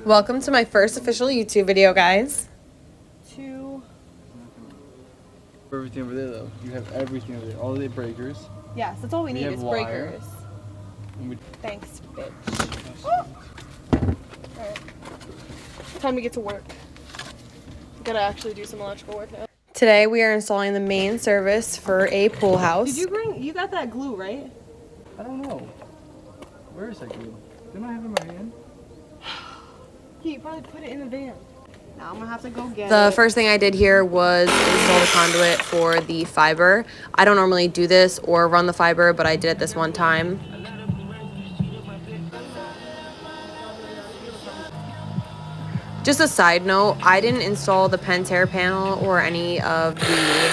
Welcome to my first official YouTube video, guys. Everything over there, though. You have everything over there. All the breakers. Yes, that's all we need is wire. breakers. Thanks, bitch. Alright. Time to get to work. Gotta actually do some electrical work now. Today we are installing the main service for a pool house. You got that glue, right? I don't know. Where is that glue? Didn't I have it in my hand? You probably put it in the van. Now I'm gonna have to go get it. The first thing I did here was install the conduit for the fiber. I don't normally do this or run the fiber, but I did it this one time. Just a side note, I didn't install the Pentair panel or any of the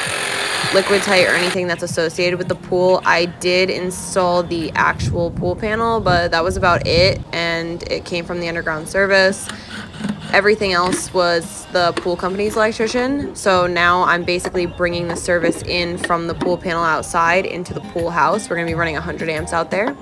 Liquid-Tite or anything that's associated with the pool. I did install the actual pool panel, but that was about it, and it came from the underground service. Everything else was the pool company's electrician. So now I'm basically bringing the service in from the pool panel outside into the pool house. We're gonna be running 100 amps out there.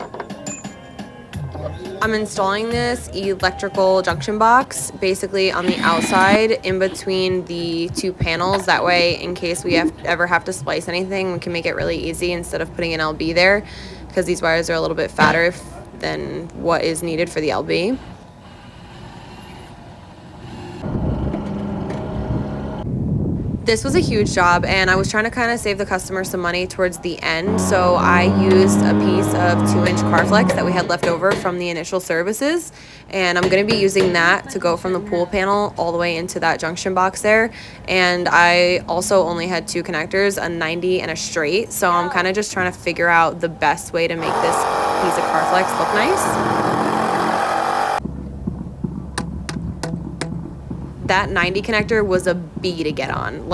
I'm installing this electrical junction box basically on the outside in between the two panels. That way, in case we ever have to splice anything, we can make it really easy instead of putting an LB there, because these wires are a little bit fatter than what is needed for the LB. This was a huge job, and I was trying to kind of save the customer some money towards the end, so I used a piece of 2-inch Carflex that we had left over from the initial services, and I'm going to be using that to go from the pool panel all the way into that junction box there. And I also only had 2 connectors, a 90 and a straight, so I'm kind of just trying to figure out the best way to make this piece of Carflex look nice. That 90 connector was a bee to get on.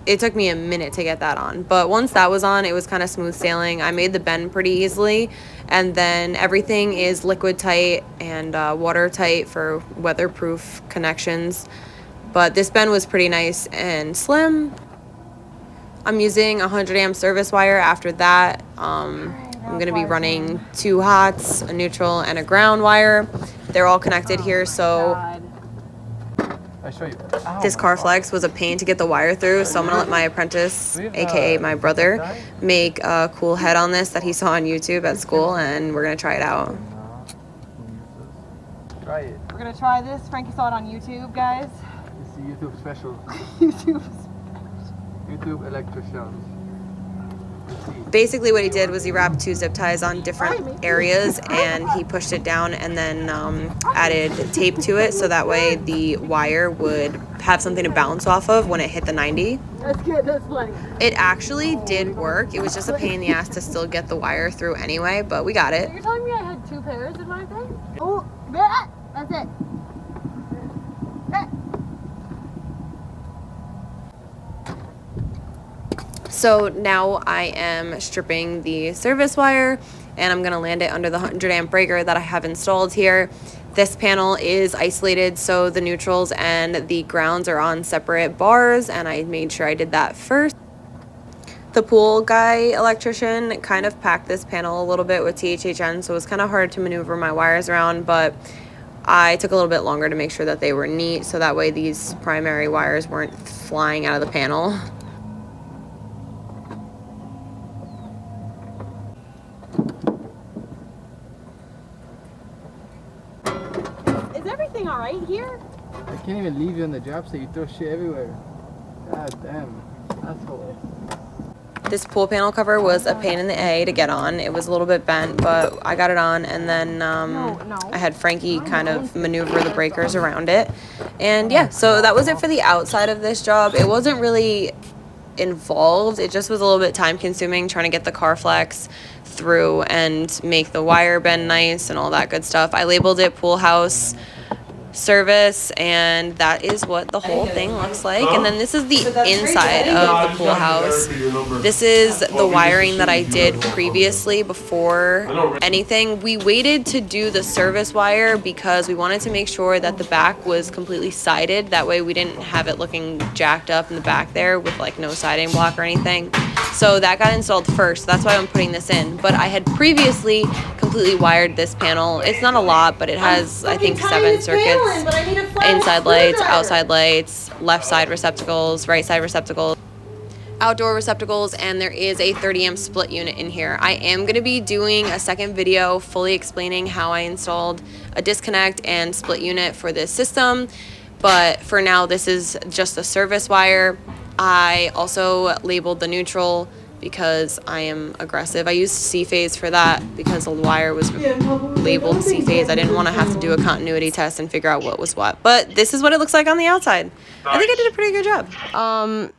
It took me a minute to get that on, but once that was on, it was kind of smooth sailing. I made the bend pretty easily, and then everything is Liquid-Tite and watertight for weatherproof connections. But this bend was pretty nice and slim. I'm using 100 amp service wire after that. I'm gonna be running 2 hots, a neutral, and a ground wire. They're all connected here, so this Carflex was a pain to get the wire through, so I'm gonna let my apprentice, aka my brother, make a cool head on this that he saw on YouTube at school, and we're gonna try it out. Try it. We're gonna try this. Frankie saw it on YouTube, guys. It's a YouTube special. YouTube electricians. Basically what he did was he wrapped 2 zip ties on different areas, and he pushed it down and then added tape to it, so that way the wire would have something to bounce off of when it hit the 90. That's good, that's funny. It actually did work. It was just a pain in the ass to still get the wire through anyway, but we got it. You're telling me I had 2 pairs in my thing? Oh, that's it. So now I am stripping the service wire, and I'm gonna land it under the 100 amp breaker that I have installed here. This panel is isolated, so the neutrals and the grounds are on separate bars, and I made sure I did that first. The pool guy electrician kind of packed this panel a little bit with THHN, so it was kind of hard to maneuver my wires around, but I took a little bit longer to make sure that they were neat, so that way these primary wires weren't flying out of the panel. All right here? I can't even leave you on the job site. You throw shit everywhere. God damn. Asshole. This pool panel cover was a pain in the A to get on. It was a little bit bent, but I got it on, and then I had Frankie kind of maneuver the breakers around it. And yeah, so that was it for the outside of this job. It wasn't really involved. It just was a little bit time consuming trying to get the Carflex through and make the wire bend nice and all that good stuff. I labeled it pool house service, and that is what the whole thing looks like. And then this is the inside of the pool house. This is the wiring that I did previously before anything. We waited to do the service wire because we wanted to make sure that the back was completely sided. That way we didn't have it looking jacked up in the back there with like no siding block or anything. So that got installed first. That's why I'm putting this in. But I had previously completed completely wired this panel. It's not a lot, but it has, I think, 7 circuits. Inside lights, outside lights, left side receptacles, right side receptacles, outdoor receptacles, and there is a 30 amp split unit in here. I am going to be doing a second video fully explaining how I installed a disconnect and split unit for this system, but for now this is just a service wire. I also labeled the neutral because I am aggressive. I used C-phase for that because the wire was labeled C-phase. I didn't want to have to do a continuity test and figure out what was what. But this is what it looks like on the outside. I think I did a pretty good job.